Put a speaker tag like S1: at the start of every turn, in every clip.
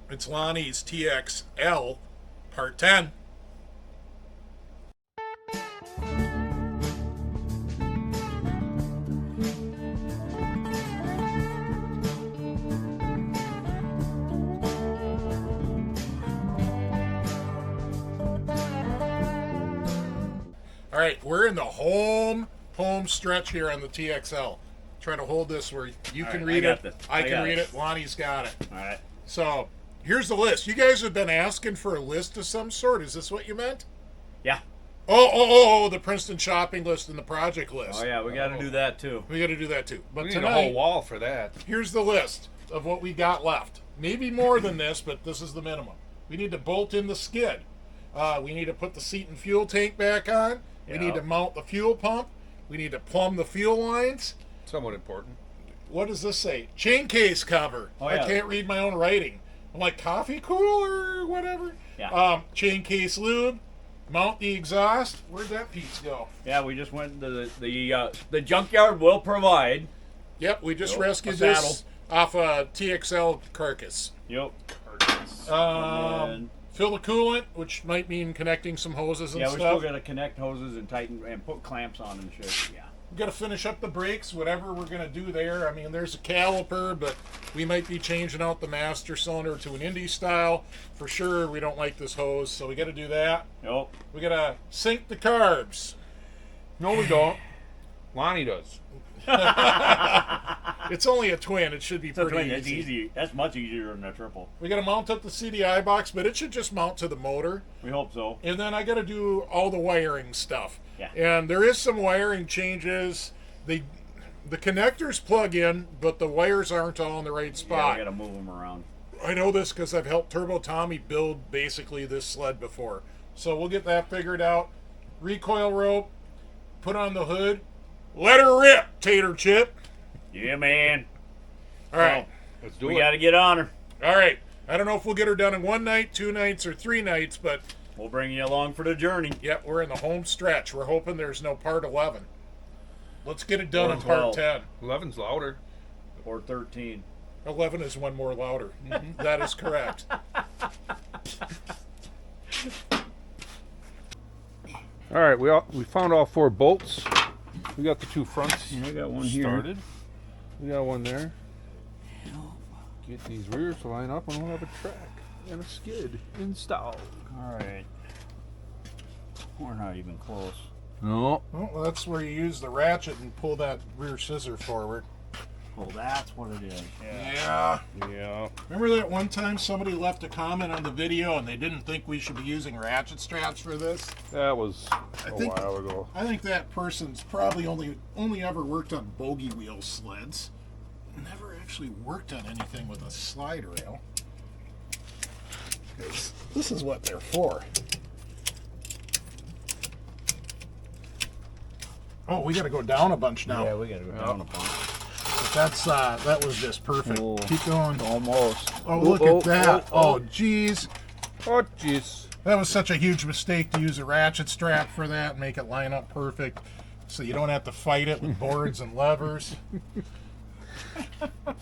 S1: It's Lonnie's TXL, part 10. All right, we're in the home stretch here on the TXL. Try to hold this where you can read it. I can read it. Lonnie's got it.
S2: All right.
S1: So here's the list. You guys have been asking for a list of some sort. Is this what you meant?
S2: Yeah.
S1: Oh, the Princeton shopping list and the project list.
S2: Oh, yeah, we got to do that, too.
S1: We got to do that, too. But
S3: we need
S1: tonight,
S3: a whole wall for that.
S1: Here's the list of what we got left. Maybe more than this, but this is the minimum. We need to bolt in the skid. We need to put the seat and fuel tank back on. We need to mount the fuel pump. We need to plumb the fuel lines.
S3: Somewhat important.
S1: What does this say? Chain case cover.
S2: Oh, yeah.
S1: I can't read my own writing. I'm like coffee cooler or whatever.
S2: Yeah.
S1: Chain case lube. Mount the exhaust. Where'd that piece go?
S2: Yeah, we just went to the junkyard will provide.
S1: Yep, we just rescued this off a TXL carcass.
S2: Yep.
S1: Fill the coolant, which might mean connecting some hoses and stuff.
S2: Yeah, we still got to connect hoses and tighten and put clamps on and shit. Yeah.
S1: We got to finish up the brakes, whatever we're going to do there. I mean, there's a caliper, but we might be changing out the master cylinder to an Indy style. For sure, we don't like this hose, so we got to do that.
S2: Yep.
S1: We got to sink the carbs.
S3: No, we don't. Lonnie does.
S1: It's only a twin. It should be pretty
S2: It's easy. That's much easier than a triple.
S1: We got to mount up the CDI box, but it should just mount to the motor.
S2: We hope so.
S1: And then I got to do all the wiring stuff.
S2: Yeah.
S1: And there is some wiring changes. The connectors plug in, but the wires aren't all in the right spot.
S2: Yeah, we got to move them around.
S1: I know this because I've helped Turbo Tommy build basically this sled before. So we'll get that figured out. Recoil rope, put on the hood. Let her rip, Tater Chip.
S2: Yeah, man.
S1: All right.
S3: Let's do it.
S2: We got to get on her.
S1: All right. I don't know if we'll get her done in 1 night, 2 nights, or 3 nights, but
S2: We'll bring you along for the journey.
S1: yep, we're in the home stretch. We're hoping there's no part 11. Let's get it done
S2: Or
S1: in part
S2: 12.
S1: 10.
S3: 11's louder.
S2: Or 13.
S1: 11 is one more louder. That is correct.
S3: All right, we found all 4 bolts. We got the 2 fronts
S2: I got one
S3: started. We got one there. Get these rears to line up and we'll have a track and a skid installed.
S2: All right. We're not even close.
S3: No.
S1: Well, that's where you use the ratchet and pull that rear scissor forward.
S2: Well, that's what it is.
S1: Yeah.
S3: Yeah.
S1: Remember that one time somebody left a comment on the video and they didn't think we should be using ratchet straps for this?
S3: That was a
S1: think-
S3: while ago.
S1: I think that person's probably only ever worked on bogey wheel sleds. Never actually worked on anything with a slide rail. 'Cause this is what they're for. Oh, we got to go down a bunch now.
S2: Yeah, we got to go down a bunch.
S1: But that was just perfect.
S2: Oh.
S1: Keep going.
S2: Almost.
S1: Oh, look at that. Oh, geez.
S3: Oh, jeez.
S1: That was such a huge mistake to use a ratchet strap for that and make it line up perfect so you don't have to fight it with boards and levers.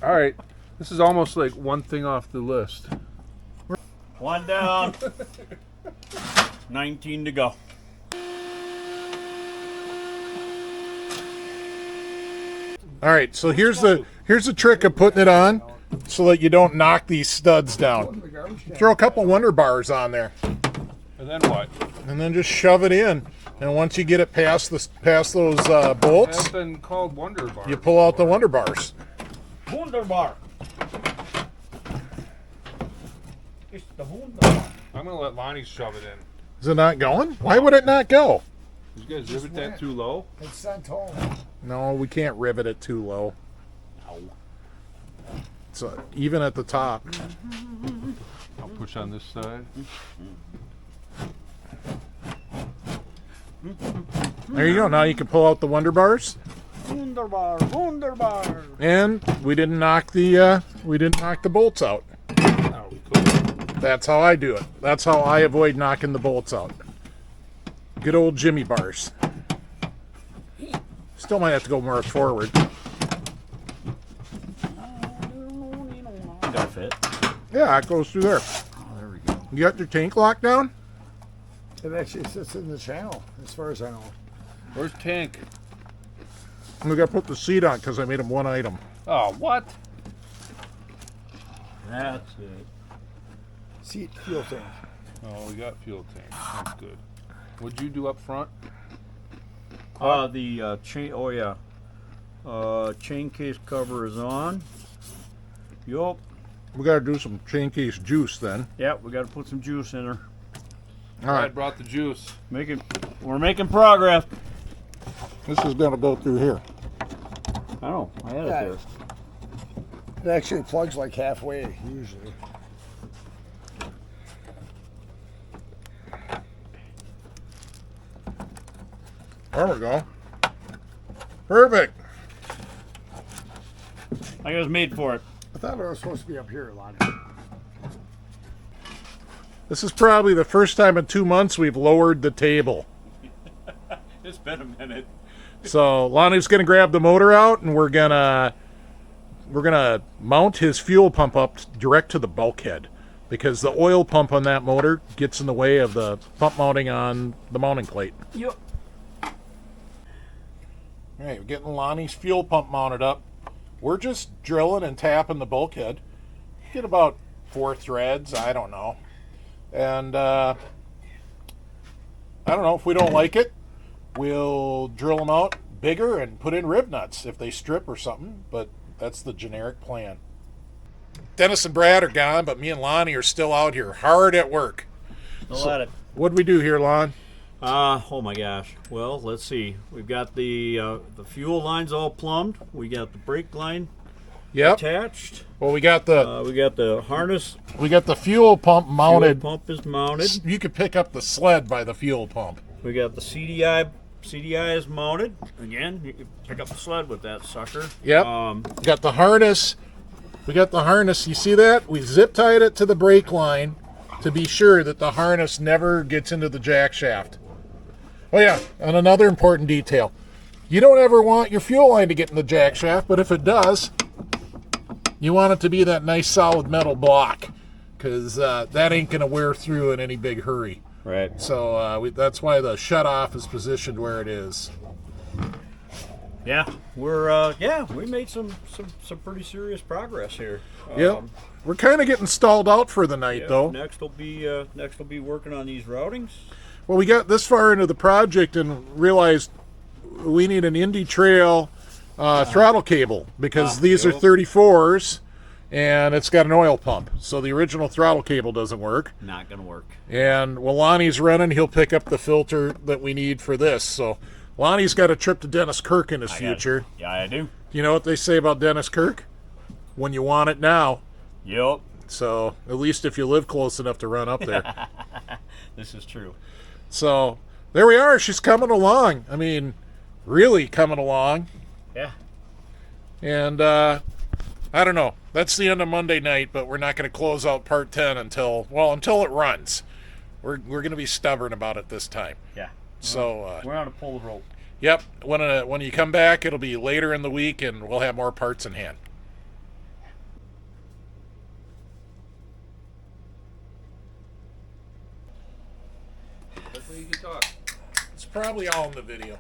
S3: All right. This is almost like one thing off the list.
S2: One down. 19 to go.
S1: All right, so here's the trick of putting it on so that you don't knock these studs down. Throw a couple Wonder Bars on there
S3: And then what?
S1: and then just shove it in. And once you get it past those bolts,
S3: That's been called Wonder Bar.
S1: you pull out the Wonder Bars.
S2: Wunderbar. It's the Wunderbar.
S3: I'm going to let Lonnie shove it in.
S1: Is it not going? Why would it not go?
S3: Did you guys rivet that too low?
S4: It's sent home.
S1: No, we can't rivet it too low. So even at the top.
S3: I'll push on this side.
S1: There you go. Now you can pull out the Wonder Bars.
S2: Wunderbar. Wunderbar.
S1: And we didn't knock the bolts out.
S3: Oh, cool.
S1: That's how I do it. That's how I avoid knocking the bolts out. Good old Jimmy bars. Still might have to go more forward.
S2: Got fit.
S1: Yeah, it goes through there.
S3: Oh, there we go.
S1: You got your tank locked down?
S4: It actually sits in the channel, as far as I know.
S3: Where's tank?
S1: We got to put the seat on because I made him one item.
S3: Oh, what?
S2: That's it.
S4: Seat, fuel tank.
S3: Oh, we got fuel tank. That's good. What'd you do up front?
S2: The chain. Oh yeah. Chain case cover is on. Yup.
S1: We got to do some chain case juice then.
S2: Yep. We got to put some juice in her.
S1: All right.
S3: I brought the juice.
S2: We're making progress.
S1: This is going to go through here.
S2: I know. I had it
S4: Yeah.
S2: there.
S4: It actually plugs like halfway, usually.
S1: There we go. Perfect.
S2: I was made for it.
S4: I thought it was supposed to be up here, Lonnie.
S1: This is probably the first time in 2 months we've lowered the table.
S2: It's been a minute.
S1: So Lonnie's gonna grab the motor out, and we're gonna mount his fuel pump up direct to the bulkhead, because the oil pump on that motor gets in the way of the pump mounting on the mounting plate.
S2: Yep.
S1: All right, we're getting Lonnie's fuel pump mounted up. We're just drilling and tapping the bulkhead. Get about 4 threads, I don't know. And I don't know, if we don't like it, we'll drill them out bigger and put in rib nuts if they strip or something, but that's the generic plan. Dennis and Brad are gone, but me and Lonnie are still out here hard at work.
S2: Still at it.
S1: What'd we do here, Lon?
S2: Oh my gosh. Well, let's see. We've got the fuel lines all plumbed. We got the brake line
S1: Yep.
S2: attached.
S1: Well, we got
S2: The harness.
S1: the fuel pump mounted.
S2: Fuel pump is mounted.
S1: You could pick up the sled by the fuel pump.
S2: We got the CDI. CDI is mounted. Again, you can pick up the sled with that sucker.
S1: Yep. We got the harness. You see that? We zip tied it to the brake line to be sure that the harness never gets into the jack shaft. Oh yeah, and another important detail. You don't ever want your fuel line to get in the jack shaft, but if it does, you want it to be that nice solid metal block, because that ain't going to wear through in any big hurry.
S2: Right.
S1: So that's why the shutoff is positioned where it is.
S2: Yeah, we made some pretty serious progress here.
S1: Yep. We're kind of getting stalled out for the night, though.
S2: Next we'll be working on these routings.
S1: Well, we got this far into the project and realized we need an Indy Trail throttle cable, because these are 34s and it's got an oil pump. So the original throttle cable doesn't work.
S2: Not gonna work.
S1: And while Lonnie's running, he'll pick up the filter that we need for this. So Lonnie's got a trip to Dennis Kirk in his future.
S2: Yeah, I do.
S1: You know what they say about Dennis Kirk? When you want it now.
S2: Yep.
S1: So at least if you live close enough to run up there.
S2: This is true.
S1: So there we are. She's coming along. I mean, really coming along.
S2: Yeah.
S1: And I don't know. That's the end of Monday night, but we're not going to close out part 10 until it runs. We're going to be stubborn about it this time.
S2: Yeah.
S1: So
S2: We're on a pull the rope.
S1: yep. When you come back, it'll be later in the week, and we'll have more parts in hand.
S3: That's where you can talk.
S1: It's probably all in the video.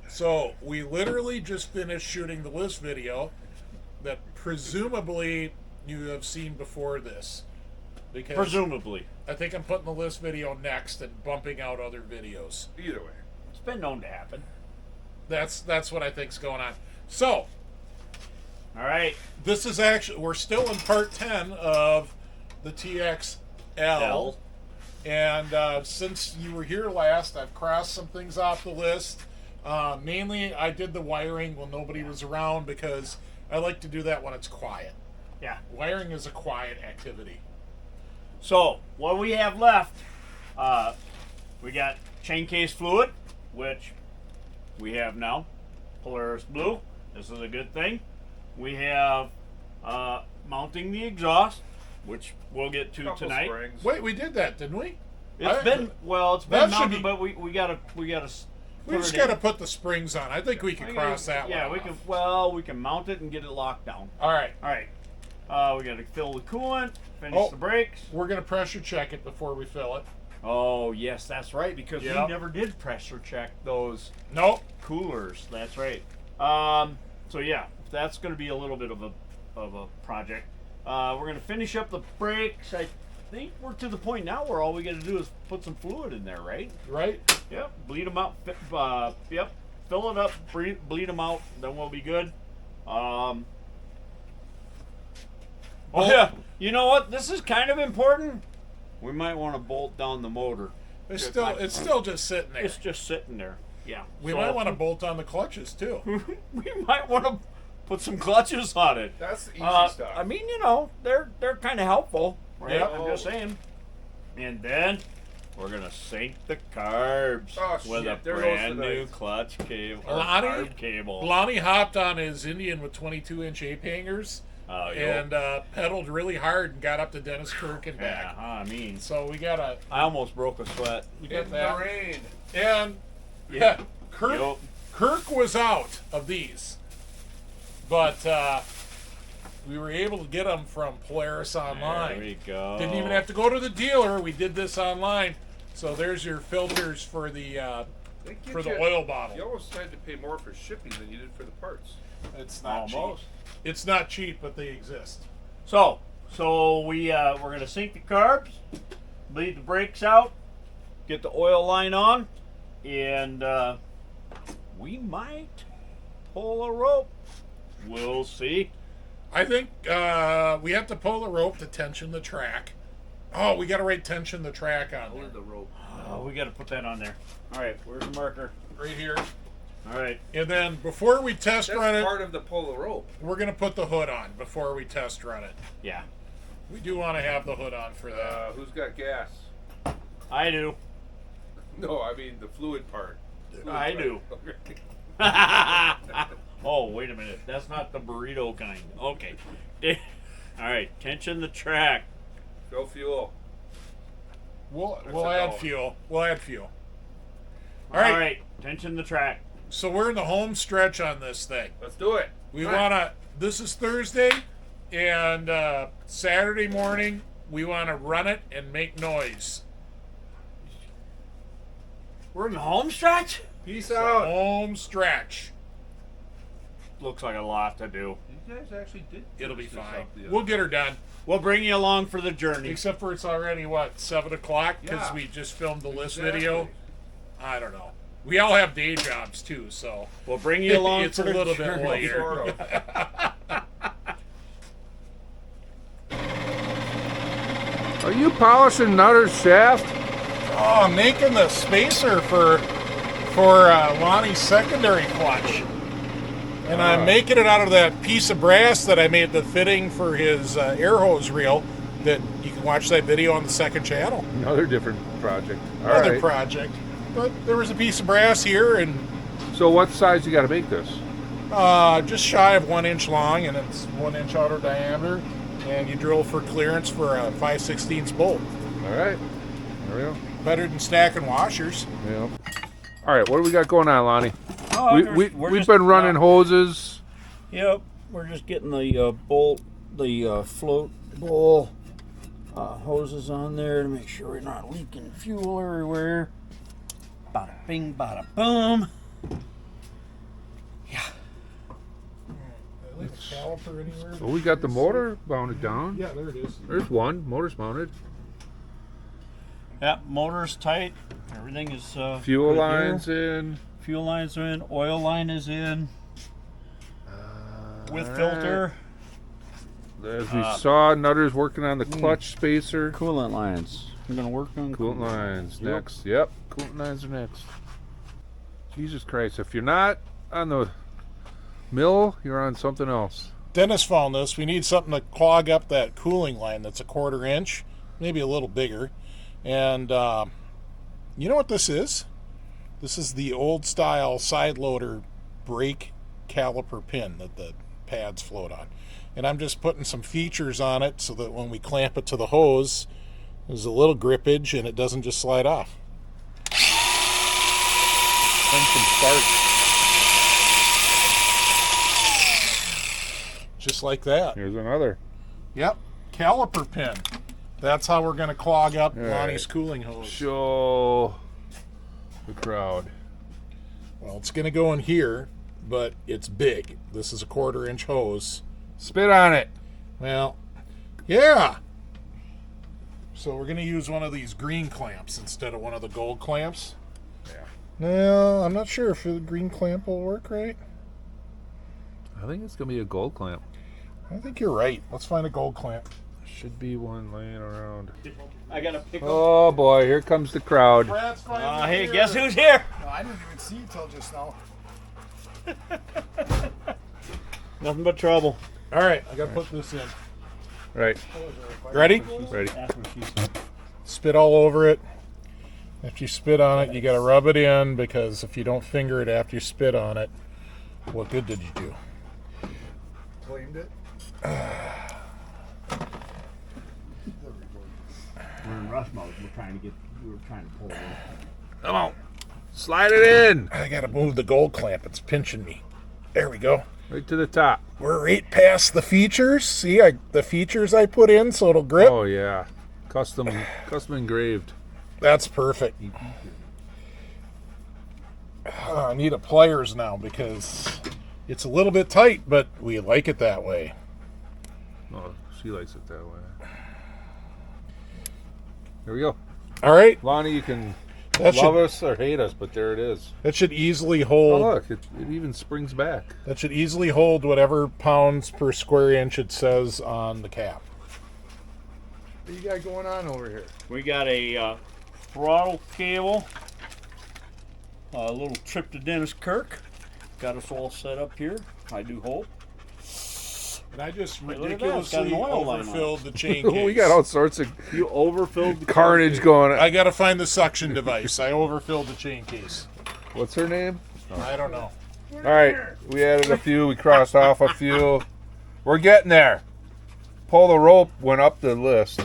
S1: So we literally just finished shooting the list video that presumably you have seen before this. Because
S2: Presumably.
S1: I think I'm putting the list video next and bumping out other videos.
S3: Either way.
S2: It's been known to happen.
S1: That's what I think's going on. So
S2: All right.
S1: this is actually, we're still in part 10 of the TXL.
S2: L.
S1: And since you were here last, I've crossed some things off the list. Mainly, I did the wiring when nobody was around, because I like to do that when it's quiet.
S2: Yeah.
S1: Wiring is a quiet activity.
S2: So what we have left, we got chain case fluid, which we have now. Polaris blue. This is a good thing. We have mounting the exhaust, which we'll get to
S3: Couple
S2: tonight.
S3: springs.
S1: Wait, we did that, didn't we?
S2: It's been
S1: That should
S2: mounted,
S1: be-
S2: but we gotta.
S1: We just got to put the springs on. I think we can cross that one.
S2: Yeah, we can. Well, we can mount it and get it locked down.
S1: All right.
S2: All right. We got to fill the coolant, finish the brakes.
S1: We're going to pressure check it before we fill it.
S2: Oh, yes, that's right, because we never did pressure check those coolers. That's right. So, yeah, that's going to be a little bit of a project. We're going to finish up the brakes. I think we're to the point now where all we got to do is put some fluid in there, right?
S1: Right.
S2: Yep, bleed them out. Yep, fill it up, bleed them out, then we'll be good. Oh, yeah. You know what? This is kind of important. We might want to bolt down the motor.
S1: It's still just sitting there.
S2: It's just sitting there. Yeah.
S1: We might want to bolt on the clutches too.
S2: We might want to put some clutches on it.
S3: That's the easy stuff.
S2: I mean, you know, they're kind of helpful, right?
S1: Yep.
S2: I'm just saying. And then we're gonna sink the carbs with a brand new clutch cable. Carb cable.
S1: Lonnie hopped on his Indian with 22-inch ape hangers. And pedaled really hard and got up to Dennis Kirk and back.
S2: Yeah, I mean,
S1: so we gotta.
S2: I almost broke a sweat.
S1: We got
S3: in
S1: that.
S3: the rain.
S1: And Kirk was out of these, but we were able to get them from Polaris online.
S2: There we go.
S1: Didn't even have to go to the dealer. We did this online. So there's your filters for the oil bottle.
S3: You almost had to pay more for shipping than you did for the parts.
S1: It's not
S2: Almost.
S1: cheap. It's not cheap, but they exist.
S2: So we're gonna sink the carbs, bleed the brakes out, get the oil line on, and we might pull a rope. We'll see.
S1: I think we have to pull the rope to tension the track. Oh, we got to write tension the track on there.
S3: The rope.
S2: Oh, we got to put that on there. All right, where's the marker?
S1: Right here.
S2: All right.
S1: And then before we test run it,
S3: part of the pull the rope.
S1: we're going to put the hood on before we test run it.
S2: Yeah.
S1: We do want to have the hood on for that.
S3: Who's got gas?
S2: I do.
S3: No, I mean the fluid part.
S2: I do. Oh, wait a minute. That's not the burrito kind. Okay. All right. Tension the track.
S3: Go fuel.
S1: We'll add fuel. We'll add fuel.
S2: All right. Tension the track.
S1: So we're in the home stretch on this thing.
S3: Let's do it.
S1: We want to. This is Thursday, and Saturday morning we want to run it and make noise.
S2: We're in the home stretch?
S3: Peace out.
S1: Home stretch.
S2: Looks like a lot to do.
S3: You guys actually did.
S1: It'll be
S3: finish this
S1: fine.
S3: up the other
S1: We'll
S3: day.
S1: get her done.
S2: We'll bring you along for the journey.
S1: Except for it's already, 7 o'clock? Because
S3: Yeah.
S1: we just filmed the list
S3: Exactly.
S1: video. I don't know. We all have day jobs, too, so.
S2: We'll bring you along
S1: It's
S2: for
S1: a
S2: the
S1: little bit
S2: journey.
S1: later.
S3: Sort of.
S4: Are you polishing Nutter's shaft?
S1: Oh, I'm making the spacer for Lonnie's secondary clutch. And I'm making it out of that piece of brass that I made the fitting for his air hose reel. That you can watch that video on the second channel.
S4: Another different project. All
S1: Another
S4: right.
S1: project. But there was a piece of brass here, and
S4: So what size you got to make this?
S1: just shy of 1 inch long, and it's 1 inch outer diameter. And you drill for clearance for a 5/16 bolt.
S4: All right. There we go.
S1: Better than stacking washers.
S4: Yeah. All right. What do we got going on, Lonnie?
S2: Oh,
S4: We've been running hoses.
S2: Yep, we're just getting the float bowl hoses on there to make sure we're not leaking fuel everywhere. Bada bing, bada boom. Yeah.
S1: Leave a caliper anywhere?
S4: So we got the motor mounted down.
S1: Yeah, there it is.
S4: There's one. Motor's mounted.
S2: Yep, motor's tight. Everything is
S4: Fuel
S2: good
S4: lines
S2: here.
S4: in.
S2: Fuel lines are in. Oil line is in with filter.
S4: As we saw, Nutter's working on the clutch spacer.
S2: Coolant lines. I'm gonna work on
S4: Coolant lines
S2: Yep.
S4: next. Yep, coolant lines are next. Jesus Christ! If you're not on the mill, you're on something else.
S1: Dennis found this. We need something to clog up that cooling line that's a 1/4 inch, maybe a little bigger. And you know what this is? This is the old style side loader brake caliper pin that the pads float on. And I'm just putting some features on it so that when we clamp it to the hose, there's a little grippage and it doesn't just slide off.
S4: Send some sparks.
S1: Just like that.
S4: Here's another.
S1: Yep. Caliper pin. That's how we're going to clog up
S4: All
S1: Lonnie's
S4: right.
S1: cooling hose.
S4: Show the crowd.
S1: Well, it's going to go in here, but it's big. This is a 1/4 inch hose.
S4: Spit on it.
S1: Well, yeah. So we're going to use one of these green clamps instead of one of the gold clamps.
S4: Yeah.
S1: No, I'm not sure if the green clamp will work right.
S4: I think it's gonna be a gold clamp.
S1: I think you're right. Let's find a gold clamp.
S4: Should be one laying around.
S2: I got a pickle.
S4: Oh boy, here comes the crowd.
S1: Brad's finally
S2: Hey,
S1: here.
S2: guess who's here?
S5: No, I didn't even see you till just now.
S2: Nothing but trouble.
S1: All right, I got to put this in.
S4: Right,
S1: Ready?
S4: ready.
S2: That's what she said.
S1: Spit all over it. After you spit on it, you got to rub it in, because if you don't finger it after you spit on it, what good did you do?
S5: Claimed it.
S2: We're in rush mode. We were trying to pull it.
S4: Come on, slide it in.
S1: I got to move the gold clamp. It's pinching me. There we go.
S4: Right to the top.
S1: We're right past the features. See, the features I put in so it'll grip.
S4: Oh yeah, custom engraved.
S1: That's perfect. I need a pliers now because it's a little bit tight, but we like it that way.
S4: Oh, she likes it that way. Here we go.
S1: All right,
S4: Lonnie, you can
S1: that
S4: love
S1: should
S4: us or hate us, but there it is.
S1: that should easily
S4: Oh
S1: hold.
S4: look, it even springs back.
S1: That should easily hold whatever pounds per square inch it says on the cap.
S5: What you got going on over here?
S2: We got a throttle cable, a little trip to Dennis Kirk. Got us all set up here, I do hope.
S1: And I just
S2: Hey, look at that, it's got
S1: ridiculously
S2: an oil line on it.
S1: overfilled the chain case.
S4: We got all sorts of
S2: You overfilled the
S4: carnage going on.
S1: I got to find the suction device. I overfilled the chain case.
S4: What's her name?
S1: I don't know.
S4: All right, we added a few. We crossed off a few. We're getting there. Pull the rope went up the list,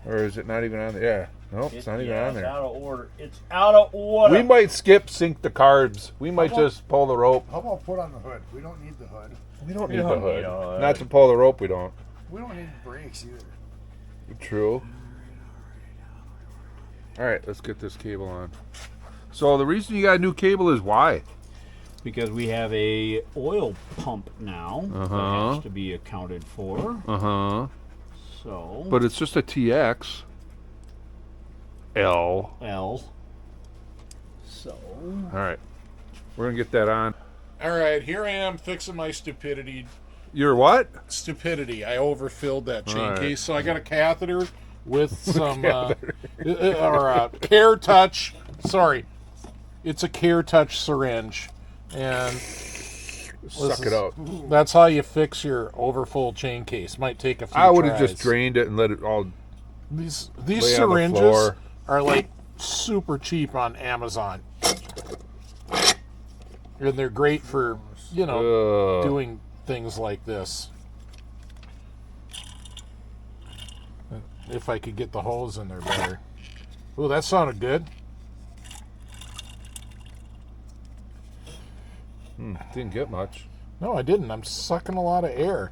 S4: or is it not even on there? Yeah, nope, it's not even on
S2: It's
S4: there.
S2: out of order. It's out of order.
S4: We might skip sync the carbs. We might
S5: How about-
S4: just pull the rope.
S5: How about put on the hood? We don't need the hood.
S4: We don't
S2: We
S4: need the
S2: don't
S4: hood.
S2: need a hood.
S4: Not to pull the rope. We don't.
S5: We don't need brakes either.
S4: True. All right, let's get this cable on. So the reason you got a new cable is why?
S2: Because we have a oil pump now that
S4: Uh-huh.
S2: has to be accounted for.
S4: Uh-huh.
S2: So
S4: But it's just a TX. L.
S2: L. So
S4: All right. We're going to get that on.
S1: All right, here I am fixing my stupidity.
S4: Your what?
S1: Stupidity. I overfilled that chain
S4: All right.
S1: case, so I got a catheter with some Care Touch. Sorry, it's a Care Touch syringe, and
S4: Suck it out.
S1: that's how you fix your overfull chain case. Might take a few.
S4: I would have just
S1: tries.
S4: drained it and let it all.
S1: These
S4: lay on the
S1: syringes
S4: floor.
S1: are like super cheap on Amazon, and they're great for doing things like this. If I could get the holes in there better. Ooh, that sounded good.
S4: Didn't get much.
S1: No, I didn't. I'm sucking a lot of air.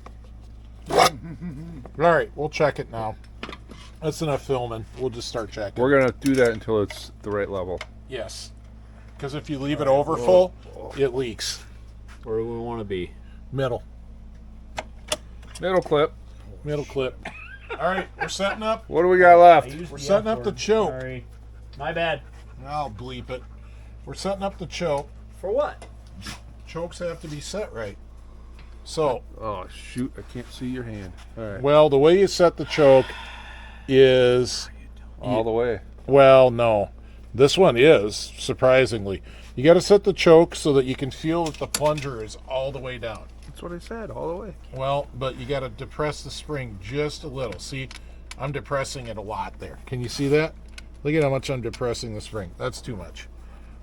S1: All right, we'll check it now. That's enough filming. We'll just start checking.
S4: We're going to do that until it's the right level.
S1: Yes. Because if you leave it over full, it leaks.
S2: where do we want to be?
S1: Middle.
S4: Middle clip.
S1: Middle clip. All right, we're setting up.
S4: What do we got left?
S1: We're setting up the choke.
S2: Sorry. My bad.
S1: I'll bleep it. We're setting up the choke.
S2: For what?
S1: Chokes have to be set right. So,
S4: Oh, shoot. I can't see your hand. All right.
S1: well, the way you set the choke is,
S4: All the way.
S1: well, no. This one is, surprisingly. You got to set the choke so that you can feel that the plunger is all the way down.
S4: That's what I said. All the way.
S1: Well, but you got to depress the spring just a little. See, I'm depressing it a lot there. Can you see that? Look at how much I'm depressing the spring. That's too much.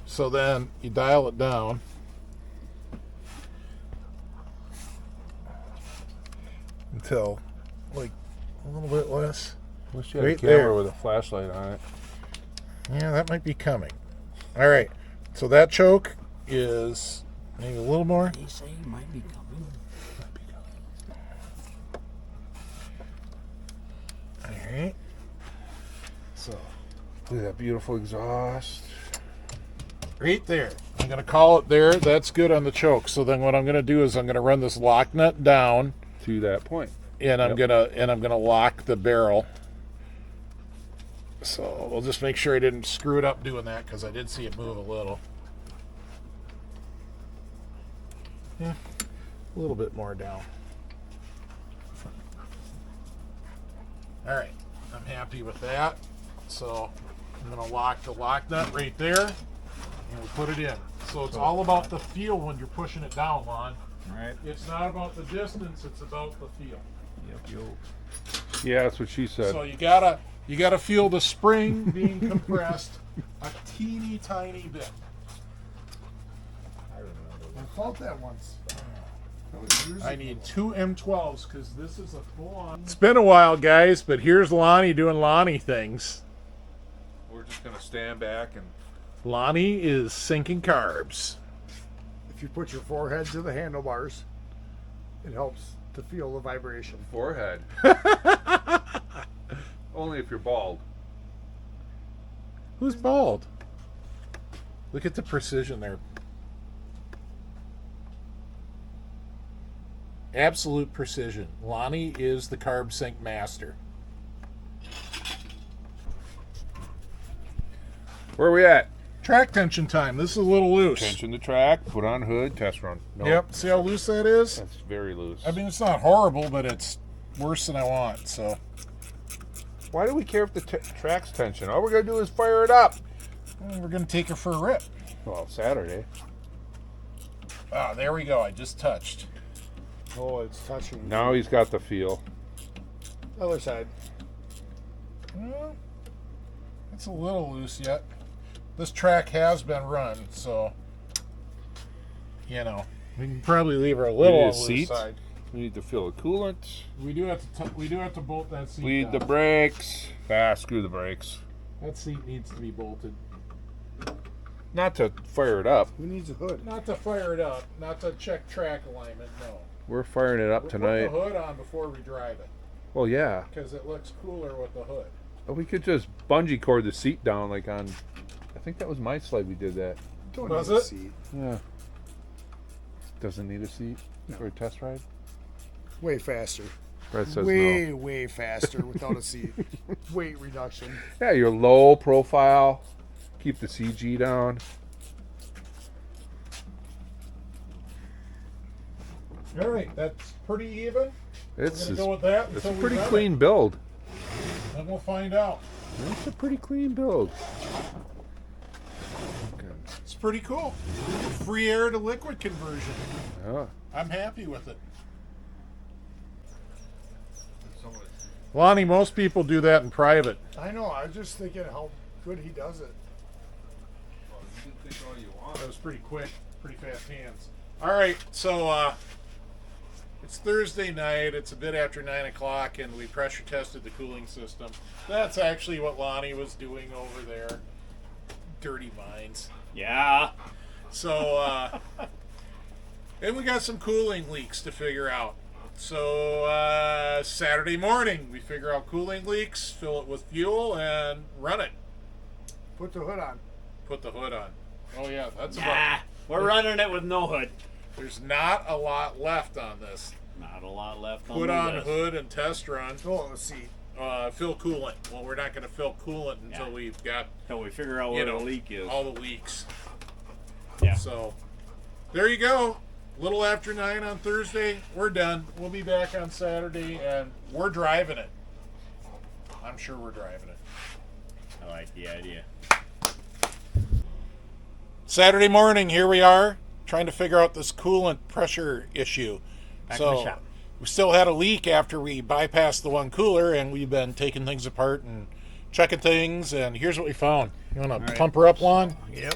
S1: So then you dial it down. Until, like, a little bit less.
S4: Wish you had a
S1: Right
S4: camera
S1: there.
S4: with a flashlight on it.
S1: Yeah, that might be coming. All right. So that choke is maybe a little more.
S2: They say he might be coming.
S1: All right. So
S4: Look at that beautiful exhaust.
S1: right there. I'm going to call it there. That's good on the choke. So then what I'm going to do is I'm going to run this lock nut down
S4: To that point.
S1: and I'm gonna lock the barrel. So we'll just make sure I didn't screw it up doing that because I did see it move a little. Yeah, a little bit more down. All right, I'm happy with that. So I'm gonna lock the lock nut right there and we put it in. So it's all about the feel when you're pushing it down, Lon.
S2: Right.
S1: It's not about the distance, it's about the feel.
S2: Yep.
S4: Yeah, that's what she said.
S1: So you gotta feel the spring being compressed a teeny tiny bit.
S5: I felt that once. That was years
S1: I
S5: ago.
S1: need 2 M12s because this is a full on. It's been a while, guys, but here's Lonnie doing Lonnie things.
S4: We're just gonna stand back and
S1: Lonnie is sinking carbs.
S5: If you put your forehead to the handlebars, it helps to feel the vibration.
S4: forehead. Only if you're bald.
S1: Who's bald? Look at the precision there. Absolute precision. Lonnie is the carb sync master.
S4: Where are we at?
S1: Track tension time. This is a little loose.
S4: Tension the track, put on hood, test run. Nope.
S1: Yep. See how loose that is?
S4: That's very loose.
S1: I mean, it's not horrible, but it's worse than I want. So
S4: Why do we care if the track's tension? All we're gonna do is fire it up.
S1: we're gonna take her for a rip.
S4: Well, Saturday.
S1: Ah, there we go. I just touched.
S5: Oh, it's touching.
S4: Now he's got the feel.
S5: Other side.
S1: Well, it's a little loose yet. This track has been run, so you know we can probably leave her a little
S4: need
S1: on
S4: a
S1: the loose
S4: seat?
S1: side.
S4: We need to fill the coolant.
S1: We do have to bolt that seat.
S4: Bleed the
S1: down.
S4: brakes. Screw the brakes.
S1: That seat needs to be bolted.
S4: Not to fire it up.
S5: Who needs a hood?
S1: Not to fire it up, not to check track alignment. No.
S4: We're firing it up
S1: We'll
S4: tonight.
S1: put the hood on before we drive it
S4: Well, yeah.
S1: because it looks cooler with the hood.
S4: We could just bungee cord the seat down like on. I think that was my sled. We did that.
S5: Don't
S1: Was
S5: need a
S1: it?
S5: seat.
S4: Yeah. Doesn't need a seat for a test ride.
S5: Way faster.
S4: Brett says
S5: way,
S4: no.
S5: way faster without a seat. Weight reduction.
S4: Yeah, you're low profile. Keep the CG down.
S1: All right, that's pretty even.
S4: It's
S1: We're gonna go with that
S4: it's a
S1: until we
S4: pretty
S1: run it.
S4: clean build.
S1: Then we'll find out.
S4: It's a pretty clean build.
S1: It's pretty cool. Free air to liquid conversion.
S4: Yeah.
S1: I'm happy with it. Lonnie, most people do that in private.
S5: I know. I was just thinking how good he does it.
S1: That was pretty quick, pretty fast hands. All right, so it's Thursday night. It's a bit after 9 o'clock, and we pressure tested the cooling system. That's actually what Lonnie was doing over there. Dirty minds.
S2: Yeah.
S1: So, and we got some cooling leaks to figure out. So, Saturday morning, we figure out cooling leaks, fill it with fuel, and run it.
S5: Put the hood on.
S1: Put the hood on. Oh, yeah, that's about.
S2: Nah, we're running it with no hood.
S1: There's not a lot left on this.
S2: Not a lot left
S1: Put
S2: the
S1: on
S2: list.
S1: hood and test run.
S5: Fill the seat.
S1: Fill coolant. Well, we're not going to fill coolant until
S2: Yeah.
S1: we've got
S2: Until we figure out
S1: you
S2: where
S1: know
S2: the leak is.
S1: all the leaks.
S2: Yeah.
S1: So there you go. Little after 9 on Thursday. We're done. We'll be back on Saturday, and we're driving it. I'm sure we're driving it.
S2: I like the idea.
S1: Saturday morning, here we are, trying to figure out this coolant pressure issue.
S2: Back in the shop.
S1: We still had a leak after we bypassed the one cooler, and we've been taking things apart and checking things, and here's what we found. You want to
S2: right.
S1: pump her up, Lon?
S2: Yep.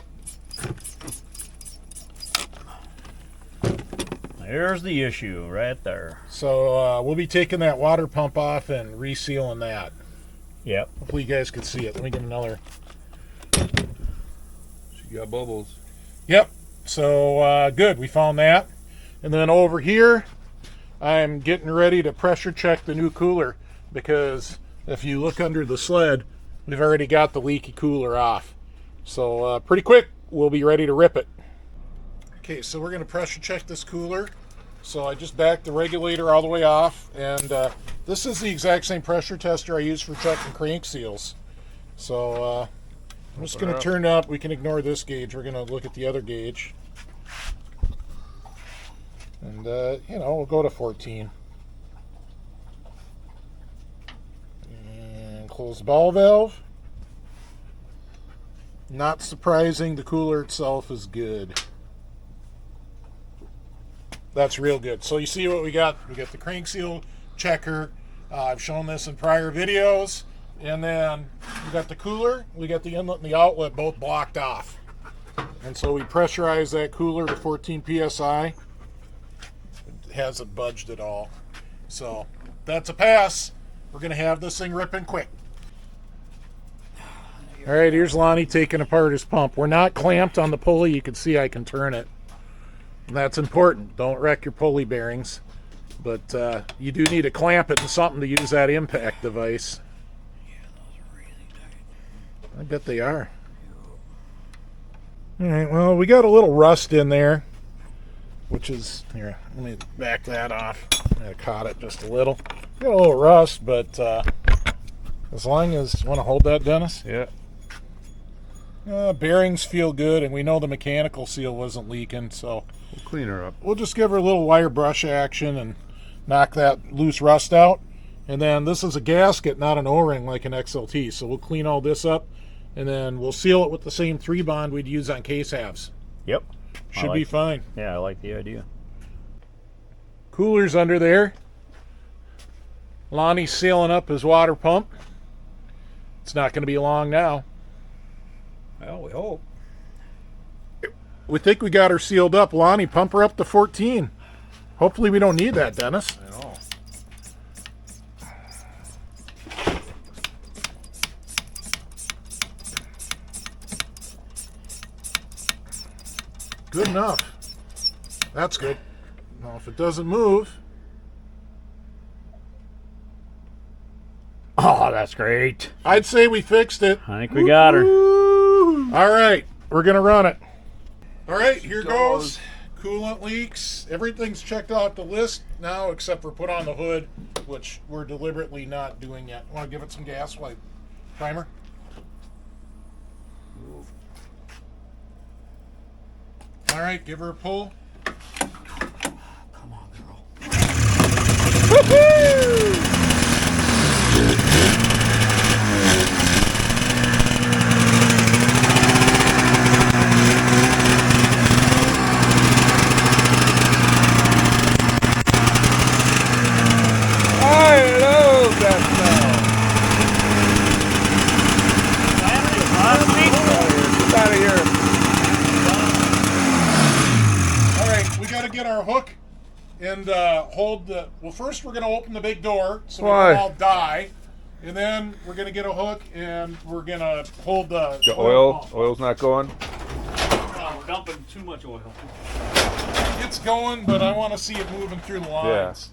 S2: There's the issue right there.
S1: So we'll be taking that water pump off and resealing that.
S2: Yep.
S1: Hopefully you guys can see it. Let me get another.
S4: She got bubbles.
S1: Yep. So good, we found that. And then over here, I'm getting ready to pressure check the new cooler, because if you look under the sled, we've already got the leaky cooler off. So pretty quick, we'll be ready to rip it. Okay, so we're going to pressure check this cooler. So I just backed the regulator all the way off, and this is the exact same pressure tester I use for checking crank seals. So I'm just going to turn it up. We can ignore this gauge. We're going to look at the other gauge. And, you know, we'll go to 14. And close the ball valve. Not surprising, the cooler itself is good. That's real good. So you see what we got? We got the crank seal checker. I've shown this in prior videos. And then we got the cooler, we got the inlet and the outlet both blocked off. And so we pressurize that cooler to 14 psi. It hasn't budged at all. So that's a pass. We're going to have this thing ripping quick. All right, here's Lonnie taking apart his pump. We're not clamped on the pulley. You can see I can turn it. And that's important. Don't wreck your pulley bearings. But you do need to clamp it to something to use that impact device. I bet they are. All right, well, we got a little rust in there, which is, here, let me back that off. I caught it just a little. Got a little rust, but as long as, you want to hold that, Dennis?
S4: Yeah.
S1: Bearings feel good, and we know the mechanical seal wasn't leaking, so
S4: We'll clean her up.
S1: we'll just give her a little wire brush action and knock that loose rust out. And then this is a gasket, not an O-ring like an XLT, so we'll clean all this up, and then we'll seal it with the same 3-bond we'd use on case halves.
S2: Yep.
S1: Should be fine.
S2: Yeah, I like the idea.
S1: Cooler's under there. Lonnie's sealing up his water pump. It's not going to be long now.
S2: Well, we hope.
S1: We think we got her sealed up. Lonnie, pump her up to 14. Hopefully we don't need that, Dennis.
S4: I know.
S1: Good enough. That's good. Now, if it doesn't move,
S2: Oh, that's great.
S1: I'd say we fixed it.
S2: I think we got her.
S1: All right, we're going to run it. All right, here goes. Coolant leaks. Everything's checked off the list now except for put on the hood, which we're deliberately not doing yet. Want to give it some gas wipe primer? All right, give her a pull.
S2: Come on, girl.
S1: Woohoo!
S4: I love that smell. Get out of here.
S1: All right, we got to get our hook and hold the. Well, first we're going to open the big door so we
S4: Why?
S1: don't all die, and then we're going to get a hook and we're going to hold the.
S4: The oil, oil's not going.
S2: Oh, we're dumping too much oil.
S1: It's going, but I want to see it moving through the lines.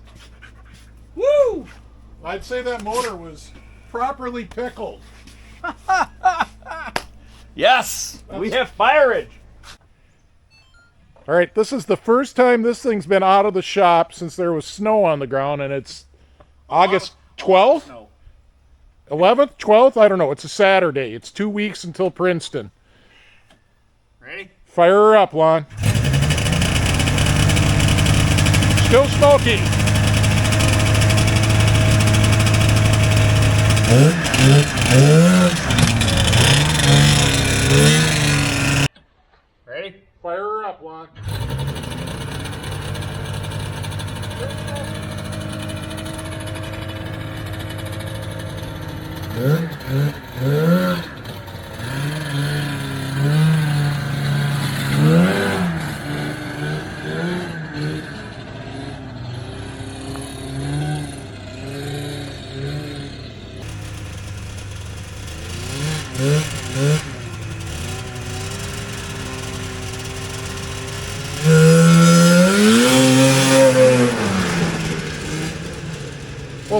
S2: Woo!
S1: I'd say that motor was properly pickled.
S2: Yes! We have fireage.
S1: All right, this is the first time this thing's been out of the shop since there was snow on the ground, and it's August 12th,
S2: No.
S1: 11th, 12th? I don't know. It's a Saturday. It's 2 weeks until Princeton.
S2: Ready?
S1: Fire her up, Lon. Still smoky.
S2: Ready?
S1: Fire her up, Lon.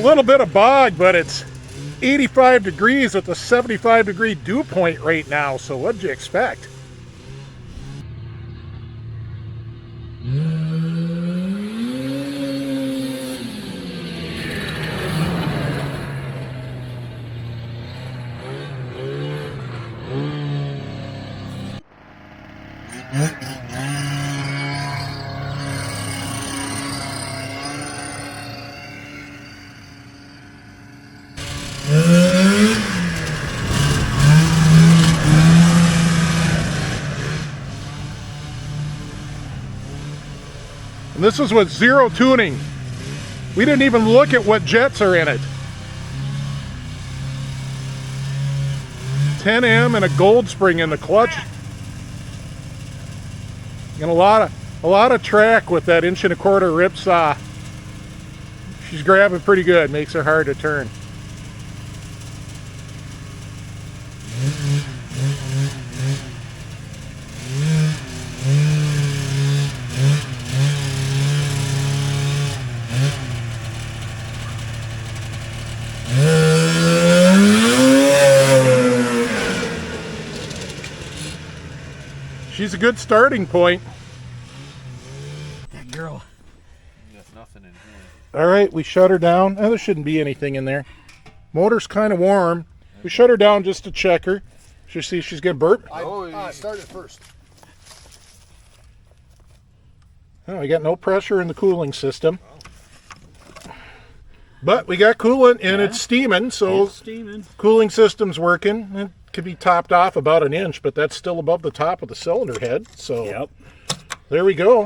S1: little bit of bog, but it's 85 degrees at the 75-degree dew point right now, so what'd you expect? And this is with zero tuning. We didn't even look at what jets are in it. 10M and a gold spring in the clutch. And a lot of track with that 1 1/4 rip saw. She's grabbing pretty good, makes her hard to turn. She's a good starting point.
S2: That girl.
S4: There's nothing in here.
S1: All right, we shut her down. Oh, there shouldn't be anything in there. Motor's kind of warm. We shut her down just to check her. Should see if she's gonna burp.
S5: I started first.
S1: Oh, we got no pressure in the cooling system. But we got coolant and it's steaming, so
S2: It's steaming.
S1: cooling system's working. It could be topped off about 1 inch, but that's still above the top of the cylinder head. So
S2: Yep.
S1: there we go.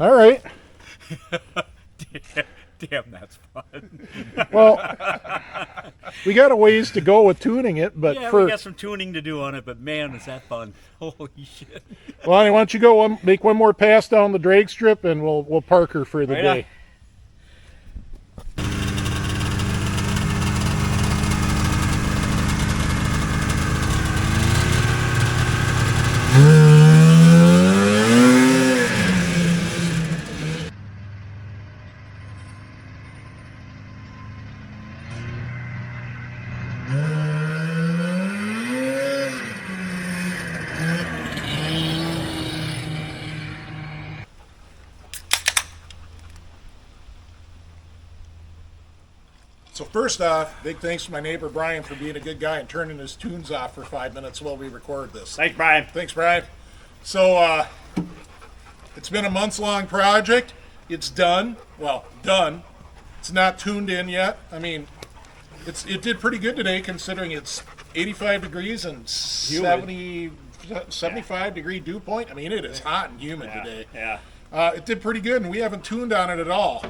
S1: All right.
S2: Damn, that's fun.
S1: Well, we got a ways to go with tuning it, but
S2: Yeah,
S1: for
S2: we got some tuning to do on it, but man, is that fun. Holy shit.
S1: Lonnie, why don't you go make one more pass down the drag strip, and we'll park her for the
S2: Right
S1: day.
S2: on.
S1: So first off, big thanks to my neighbor Brian for being a good guy and turning his tunes off for 5 minutes while we record this.
S2: Thanks, Brian.
S1: Thanks, Brian. So it's been a months-long project. It's done. Well, done. It's not tuned in yet. I mean, it did pretty good today considering it's 85 degrees and 75 degree dew point. I mean, it is hot and humid today.
S2: Yeah.
S1: It did pretty good, and we haven't tuned on it at all.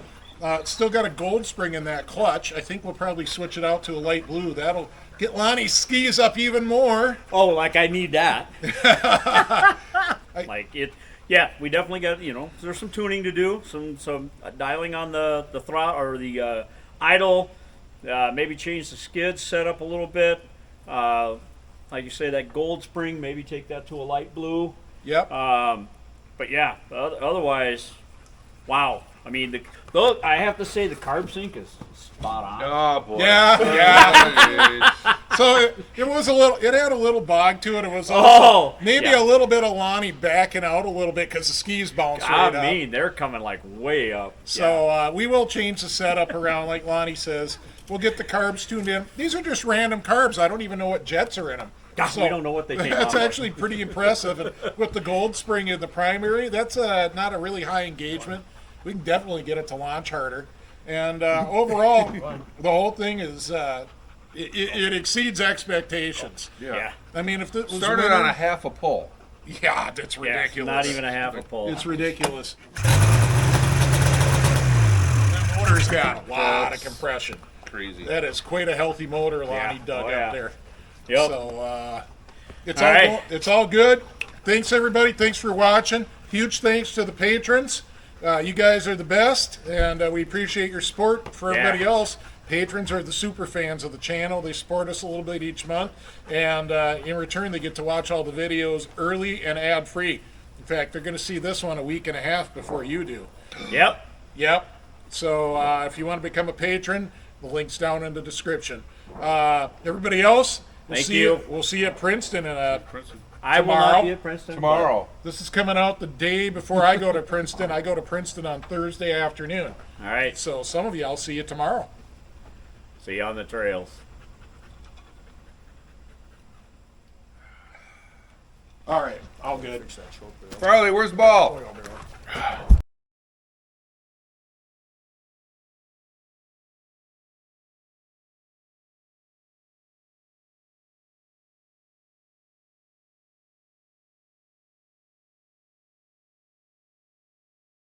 S1: It's still got a gold spring in that clutch. I think we'll probably switch it out to a light blue. That'll get Lonnie's skis up even more.
S2: Oh, like I need that. Like it. Yeah, we definitely got, there's some tuning to do, some dialing on the throttle or the idle, maybe change the skids, set up a little bit. Like you say, that gold spring, maybe take that to a light blue.
S1: Yep.
S2: But yeah, otherwise, wow. I mean, I have to say the carb sync is spot on.
S4: Oh boy.
S1: Yeah. So it was it had a little bog to it. It was also maybe a little bit of Lonnie backing out a little bit because the skis bounced right up.
S2: I mean, they're coming like way up.
S1: So we will change the setup around, like Lonnie says. We'll get the carbs tuned in. These are just random carbs. I don't even know what jets are in them.
S2: God, we don't know what they came
S1: That's
S2: out of.
S1: actually pretty impressive. And with the gold spring in the primary, that's not a really high engagement. We can definitely get it to launch harder. And overall, the whole thing is it exceeds expectations.
S4: Yeah.
S1: I mean, if it was
S4: Started on a half a pole.
S1: yeah, that's
S2: Yeah,
S1: ridiculous.
S2: not even a half a pole.
S1: It's ridiculous. That motor's got a lot of compression.
S4: Crazy.
S1: That is quite a healthy motor Lonnie dug up there.
S2: Yep.
S1: So it's
S2: All
S1: all
S2: right.
S1: it's all good. Thanks everybody. Thanks for watching. Huge thanks to the patrons. You guys are the best, and we appreciate your support. For everybody else, patrons are the super fans of the channel. They support us a little bit each month, and in return, they get to watch all the videos early and ad-free. In fact, they're going to see this one a week and a half before you do.
S2: Yep.
S1: Yep. So if you want to become a patron, the link's down in the description. Everybody else,
S2: Thank you.
S1: We'll see you at Princeton in a.
S2: I will
S1: Tomorrow?
S2: not be at Princeton.
S4: Tomorrow.
S1: This is coming out the day before I go to Princeton. I go to Princeton on Thursday afternoon.
S2: All right.
S1: So some of you, I'll see you tomorrow.
S2: See you on the trails.
S1: All right, all good.
S4: Farley, where's the ball?
S5: Oh, yeah,